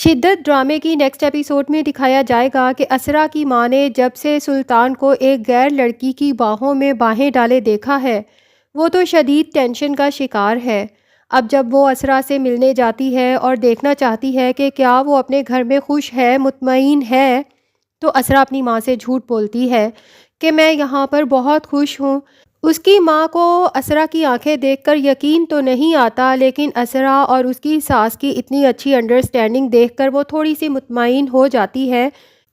شدت ڈرامے کی نیکسٹ ایپیسوڈ میں دکھایا جائے گا کہ اسرا کی ماں نے جب سے سلطان کو ایک غیر لڑکی کی باہوں میں باہیں ڈالے دیکھا ہے وہ تو شدید ٹینشن کا شکار ہے۔ اب جب وہ اسرا سے ملنے جاتی ہے اور دیکھنا چاہتی ہے کہ کیا وہ اپنے گھر میں خوش ہے، مطمئن ہے، تو اسرا اپنی ماں سے جھوٹ بولتی ہے کہ میں یہاں پر بہت خوش ہوں۔ اس کی ماں کو اسرا کی آنکھیں دیکھ کر یقین تو نہیں آتا، لیکن اسرا اور اس کی ساس کی اتنی اچھی انڈرسٹینڈنگ دیکھ کر وہ تھوڑی سی مطمئن ہو جاتی ہے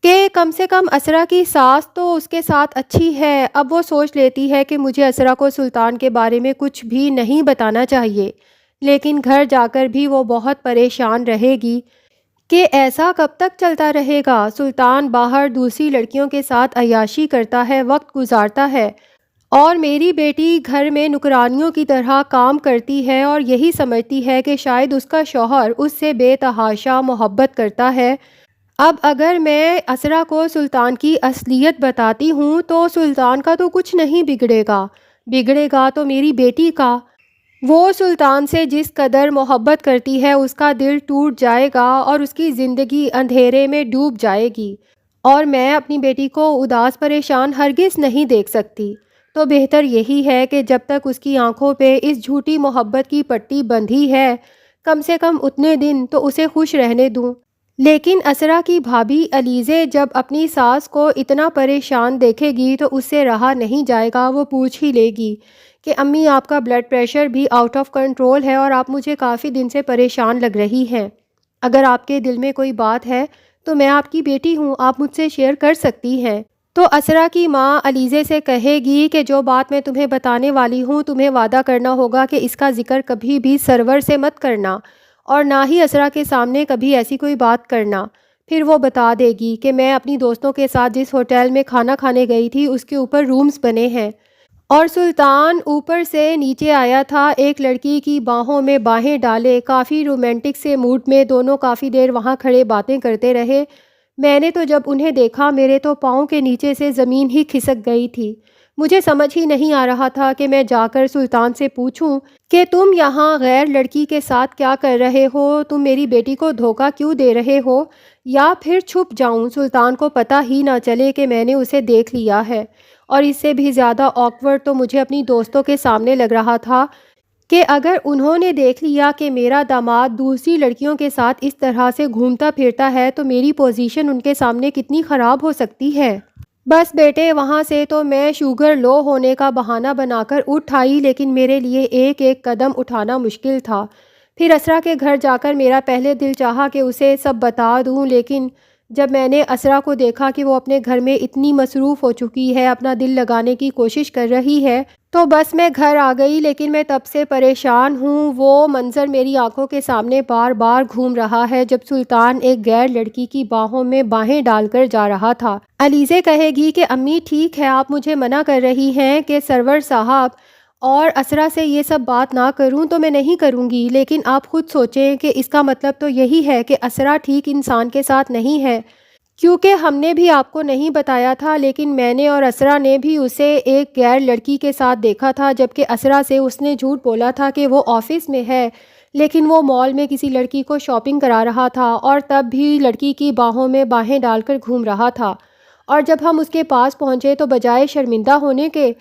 کہ کم سے کم اسرا کی ساس تو اس کے ساتھ اچھی ہے۔ اب وہ سوچ لیتی ہے کہ مجھے اسرا کو سلطان کے بارے میں کچھ بھی نہیں بتانا چاہیے، لیکن گھر جا کر بھی وہ بہت پریشان رہے گی کہ ایسا کب تک چلتا رہے گا۔ سلطان باہر دوسری لڑکیوں کے ساتھ عیاشی کرتا ہے، وقت گزارتا ہے، اور میری بیٹی گھر میں نوکرانیوں کی طرح کام کرتی ہے اور یہی سمجھتی ہے کہ شاید اس کا شوہر اس سے بے تحاشا محبت کرتا ہے۔ اب اگر میں اسرا کو سلطان کی اصلیت بتاتی ہوں تو سلطان کا تو کچھ نہیں بگڑے گا تو میری بیٹی کا۔ وہ سلطان سے جس قدر محبت کرتی ہے اس کا دل ٹوٹ جائے گا اور اس کی زندگی اندھیرے میں ڈوب جائے گی، اور میں اپنی بیٹی کو اداس پریشان ہرگز نہیں دیکھ سکتی۔ تو بہتر یہی ہے کہ جب تک اس کی آنکھوں پہ اس جھوٹی محبت کی پٹی بندھی ہے، کم سے کم اتنے دن تو اسے خوش رہنے دوں۔ لیکن اسرا کی بھابھی علیزے جب اپنی ساس کو اتنا پریشان دیکھے گی تو اس سے رہا نہیں جائے گا۔ وہ پوچھ ہی لے گی کہ امی، آپ کا بلڈ پریشر بھی آؤٹ آف کنٹرول ہے اور آپ مجھے کافی دن سے پریشان لگ رہی ہیں۔ اگر آپ کے دل میں کوئی بات ہے تو میں آپ کی بیٹی ہوں، آپ مجھ سے شیئر کر سکتی ہیں۔ تو اسرا کی ماں علیزے سے کہے گی کہ جو بات میں تمہیں بتانے والی ہوں تمہیں وعدہ کرنا ہوگا کہ اس کا ذکر کبھی بھی سرور سے مت کرنا، اور نہ ہی اسرا کے سامنے کبھی ایسی کوئی بات کرنا۔ پھر وہ بتا دے گی کہ میں اپنی دوستوں کے ساتھ جس ہوٹل میں کھانا کھانے گئی تھی اس کے اوپر رومز بنے ہیں، اور سلطان اوپر سے نیچے آیا تھا ایک لڑکی کی باہوں میں باہیں ڈالے، کافی رومانٹک سے موڈ میں دونوں کافی دیر وہاں کھڑے باتیں کرتے رہے۔ میں نے تو جب انہیں دیکھا میرے تو پاؤں کے نیچے سے زمین ہی کھسک گئی تھی۔ مجھے سمجھ ہی نہیں آ رہا تھا کہ میں جا کر سلطان سے پوچھوں کہ تم یہاں غیر لڑکی کے ساتھ کیا کر رہے ہو، تم میری بیٹی کو دھوکہ کیوں دے رہے ہو، یا پھر چھپ جاؤں، سلطان کو پتہ ہی نہ چلے کہ میں نے اسے دیکھ لیا ہے۔ اور اس سے بھی زیادہ آکورڈ تو مجھے اپنی دوستوں کے سامنے لگ رہا تھا کہ اگر انہوں نے دیکھ لیا کہ میرا داماد دوسری لڑکیوں کے ساتھ اس طرح سے گھومتا پھرتا ہے تو میری پوزیشن ان کے سامنے کتنی خراب ہو سکتی ہے۔ بس بیٹے، وہاں سے تو میں شوگر لو ہونے کا بہانہ بنا کر اٹھ آئی، لیکن میرے لیے ایک ایک قدم اٹھانا مشکل تھا۔ پھر اسرا کے گھر جا کر میرا پہلے دل چاہا کہ اسے سب بتا دوں، لیکن جب میں نے اسرا کو دیکھا کہ وہ اپنے گھر میں اتنی مصروف ہو چکی ہے، اپنا دل لگانے کی کوشش کر رہی ہے، تو بس میں گھر آ گئی۔ لیکن میں تب سے پریشان ہوں، وہ منظر میری آنکھوں کے سامنے بار بار گھوم رہا ہے جب سلطان ایک غیر لڑکی کی باہوں میں باہیں ڈال کر جا رہا تھا۔ علیزے کہے گی کہ امی ٹھیک ہے، آپ مجھے منع کر رہی ہیں کہ سرور صاحب اور اسرا سے یہ سب بات نہ کروں تو میں نہیں کروں گی، لیکن آپ خود سوچیں کہ اس کا مطلب تو یہی ہے کہ اسرا ٹھیک انسان کے ساتھ نہیں ہے، کیونکہ ہم نے بھی آپ کو نہیں بتایا تھا، لیکن میں نے اور اسرا نے بھی اسے ایک غیر لڑکی کے ساتھ دیکھا تھا، جبکہ اسرا سے اس نے جھوٹ بولا تھا کہ وہ آفس میں ہے، لیکن وہ مال میں کسی لڑکی کو شاپنگ کرا رہا تھا اور تب بھی لڑکی کی باہوں میں باہیں ڈال کر گھوم رہا تھا۔ اور جب ہم اس کے پاس پہنچے تو بجائے شرمندہ ہونے کے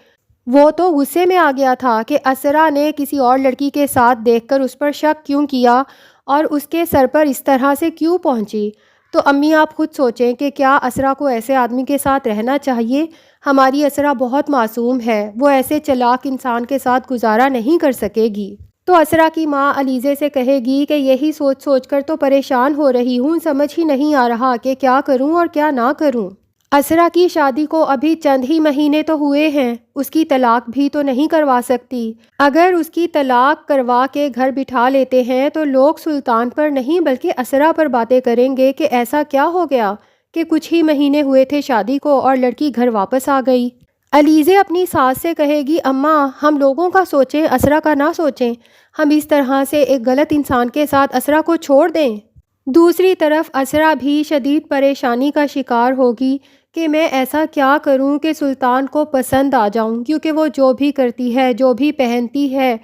وہ تو غصے میں آ گیا تھا کہ اسرا نے کسی اور لڑکی کے ساتھ دیکھ کر اس پر شک کیوں کیا اور اس کے سر پر اس طرح سے کیوں پہنچی۔ تو امی آپ خود سوچیں کہ کیا اسرا کو ایسے آدمی کے ساتھ رہنا چاہیے؟ ہماری اسرا بہت معصوم ہے، وہ ایسے چلاک انسان کے ساتھ گزارا نہیں کر سکے گی۔ تو اسرا کی ماں علیزے سے کہے گی کہ یہی سوچ سوچ کر تو پریشان ہو رہی ہوں، سمجھ ہی نہیں آ رہا کہ کیا کروں اور کیا نہ کروں۔ اسرا کی شادی کو ابھی چند ہی مہینے تو ہوئے ہیں، اس کی طلاق بھی تو نہیں کروا سکتی۔ اگر اس کی طلاق کروا کے گھر بٹھا لیتے ہیں تو لوگ سلطان پر نہیں بلکہ اسرا پر باتیں کریں گے کہ ایسا کیا ہو گیا کہ کچھ ہی مہینے ہوئے تھے شادی کو اور لڑکی گھر واپس آ گئی۔ علیزے اپنی ساس سے کہے گی اماں، ہم لوگوں کا سوچیں، اسرا کا نہ سوچیں، ہم اس طرح سے ایک غلط انسان کے ساتھ اسرا کو چھوڑ دیں۔ دوسری طرف اسرا بھی شدید پریشانی کا شکار ہوگی کہ میں ایسا کیا کروں کہ سلطان کو پسند آ جاؤں، کیونکہ وہ جو بھی کرتی ہے، جو بھی پہنتی ہے،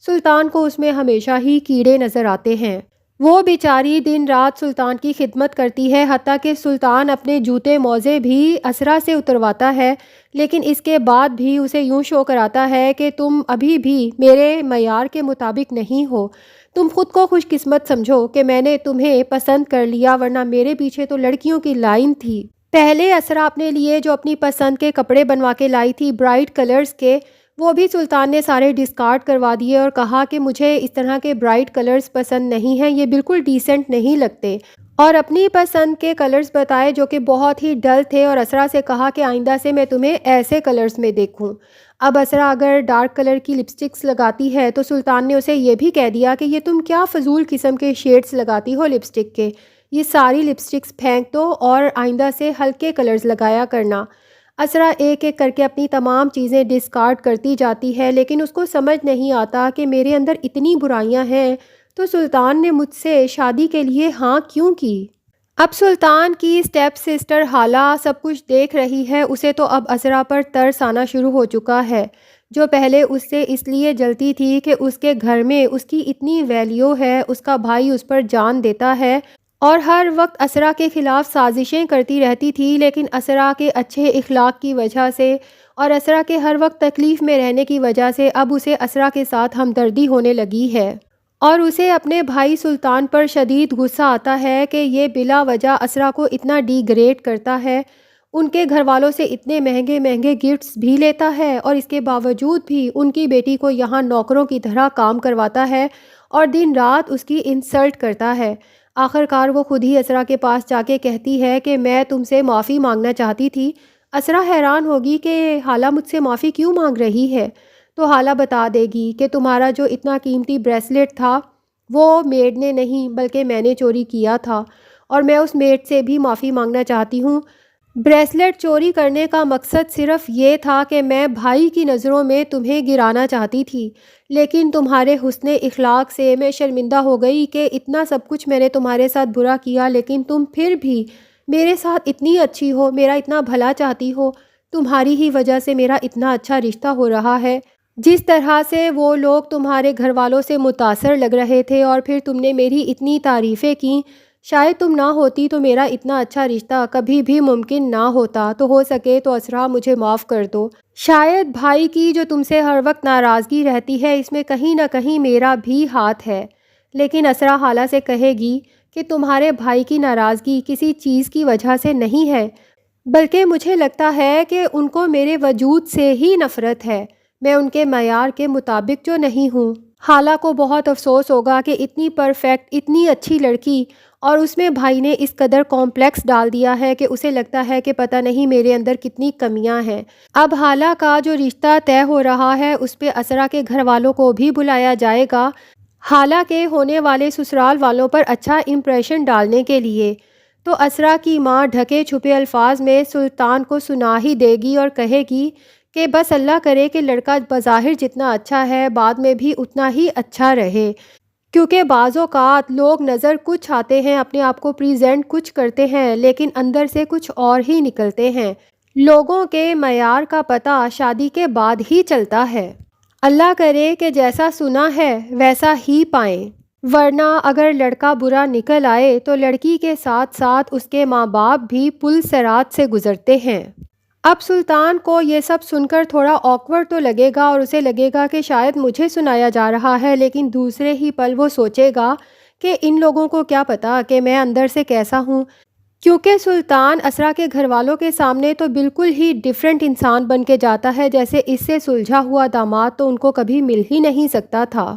سلطان کو اس میں ہمیشہ ہی کیڑے نظر آتے ہیں۔ وہ بیچاری دن رات سلطان کی خدمت کرتی ہے، حتیٰ کہ سلطان اپنے جوتے موزے بھی اسرا سے اترواتا ہے، لیکن اس کے بعد بھی اسے یوں شو کراتا ہے کہ تم ابھی بھی میرے معیار کے مطابق نہیں ہو۔ تم خود کو خوش قسمت سمجھو کہ میں نے تمہیں پسند کر لیا، ورنہ میرے پیچھے تو لڑکیوں کی لائن تھی۔ پہلے اسرا اپنے لیے جو اپنی پسند کے کپڑے بنوا کے لائی تھی برائٹ کلرز کے، وہ بھی سلطان نے سارے ڈسکارڈ کروا دیے اور کہا کہ مجھے اس طرح کے برائٹ کلرز پسند نہیں ہیں، یہ بالکل ڈیسنٹ نہیں لگتے، اور اپنی پسند کے کلرز بتائے جو کہ بہت ہی ڈل تھے، اور اسرا سے کہا کہ آئندہ سے میں تمہیں ایسے کلرز میں دیکھوں۔ اب اسرا اگر ڈارک کلر کی لپسٹکس لگاتی ہے تو سلطان نے اسے یہ بھی کہہ دیا کہ یہ تم کیا فضول قسم کے شیڈز لگاتی ہو لپسٹک کے، یہ ساری لپسٹکس پھینک دو اور آئندہ سے ہلکے کلرز لگایا کرنا۔ اسرا ایک ایک کر کے اپنی تمام چیزیں ڈسکارڈ کرتی جاتی ہے، لیکن اس کو سمجھ نہیں آتا کہ میرے اندر اتنی برائیاں ہیں تو سلطان نے مجھ سے شادی کے لیے ہاں کیوں کی۔ اب سلطان کی اسٹیپ سسٹر حالہ سب کچھ دیکھ رہی ہے، اسے تو اب اسرا پر ترس آنا شروع ہو چکا ہے، جو پہلے اس سے اس لیے جلتی تھی کہ اس کے گھر میں اس کی اتنی ویلیو ہے، اس کا بھائی اس پر جان دیتا ہے اور ہر وقت اسرا کے خلاف سازشیں کرتی رہتی تھی، لیکن اسرا کے اچھے اخلاق کی وجہ سے اور اسرا کے ہر وقت تکلیف میں رہنے کی وجہ سے اب اسے اسرا کے ساتھ ہمدردی ہونے لگی ہے، اور اسے اپنے بھائی سلطان پر شدید غصہ آتا ہے کہ یہ بلا وجہ اسرا کو اتنا ڈی گریڈ کرتا ہے، ان کے گھر والوں سے اتنے مہنگے مہنگے گفٹس بھی لیتا ہے اور اس کے باوجود بھی ان کی بیٹی کو یہاں نوکروں کی طرح کام کرواتا ہے اور دن رات اس کی انسلٹ کرتا ہے۔ آخر کار وہ خود ہی اسرا کے پاس جا کے کہتی ہے کہ میں تم سے معافی مانگنا چاہتی تھی۔ اسرا حیران ہوگی کہ حالہ مجھ سے معافی کیوں مانگ رہی ہے، تو حالہ بتا دے گی کہ تمہارا جو اتنا قیمتی بریسلیٹ تھا وہ میڈ نے نہیں بلکہ میں نے چوری کیا تھا، اور میں اس میڈ سے بھی معافی مانگنا چاہتی ہوں۔ بریسلیٹ چوری کرنے کا مقصد صرف یہ تھا کہ میں بھائی کی نظروں میں تمہیں گرانا چاہتی تھی، لیکن تمہارے حسن اخلاق سے میں شرمندہ ہو گئی کہ اتنا سب کچھ میں نے تمہارے ساتھ برا کیا، لیکن تم پھر بھی میرے ساتھ اتنی اچھی ہو، میرا اتنا بھلا چاہتی ہو، تمہاری ہی وجہ سے میرا اتنا اچھا رشتہ ہو رہا ہے۔ جس طرح سے وہ لوگ تمہارے گھر والوں سے متاثر لگ رہے تھے اور پھر تم نے میری اتنی تعریفیں کیں، شاید تم نہ ہوتی تو میرا اتنا اچھا رشتہ کبھی بھی ممکن نہ ہوتا، تو ہو سکے تو اسرا مجھے معاف کر دو۔ شاید بھائی کی جو تم سے ہر وقت ناراضگی رہتی ہے اس میں کہیں نہ کہیں میرا بھی ہاتھ ہے، لیکن اسرا حالہ سے کہے گی کہ تمہارے بھائی کی ناراضگی کسی چیز کی وجہ سے نہیں ہے، بلکہ مجھے لگتا ہے کہ ان کو میرے وجود سے ہی نفرت ہے، میں ان کے معیار کے مطابق جو نہیں ہوں۔ حالہ کو بہت افسوس ہوگا کہ اتنی پرفیکٹ اتنی اچھی لڑکی اور اس میں بھائی نے اس قدر کمپلیکس ڈال دیا ہے کہ اسے لگتا ہے کہ پتہ نہیں میرے اندر کتنی کمیاں ہیں۔ اب حالہ کا جو رشتہ طے ہو رہا ہے اس پہ اسرا کے گھر والوں کو بھی بلایا جائے گا، حالہ کے ہونے والے سسرال والوں پر اچھا امپریشن ڈالنے کے لیے۔ تو اسرا کی ماں ڈھکے چھپے الفاظ میں سلطان کو سنا ہی دے گی اور کہے گی کہ بس اللہ کرے کہ لڑکا بظاہر جتنا اچھا ہے بعد میں بھی اتنا ہی اچھا رہے، کیونکہ بعض اوقات لوگ نظر کچھ آتے ہیں، اپنے آپ کو پریزنٹ کچھ کرتے ہیں، لیکن اندر سے کچھ اور ہی نکلتے ہیں۔ لوگوں کے معیار کا پتہ شادی کے بعد ہی چلتا ہے۔ اللہ کرے کہ جیسا سنا ہے ویسا ہی پائیں، ورنہ اگر لڑکا برا نکل آئے تو لڑکی کے ساتھ ساتھ اس کے ماں باپ بھی پل صراط سے گزرتے ہیں۔ اب سلطان کو یہ سب سن کر تھوڑا آکورڈ تو لگے گا اور اسے لگے گا کہ شاید مجھے سنایا جا رہا ہے، لیکن دوسرے ہی پل وہ سوچے گا کہ ان لوگوں کو کیا پتا کہ میں اندر سے کیسا ہوں، کیونکہ سلطان اسرا کے گھر والوں کے سامنے تو بالکل ہی ڈیفرنٹ انسان بن کے جاتا ہے، جیسے اس سے سلجھا ہوا داماد تو ان کو کبھی مل ہی نہیں سکتا تھا۔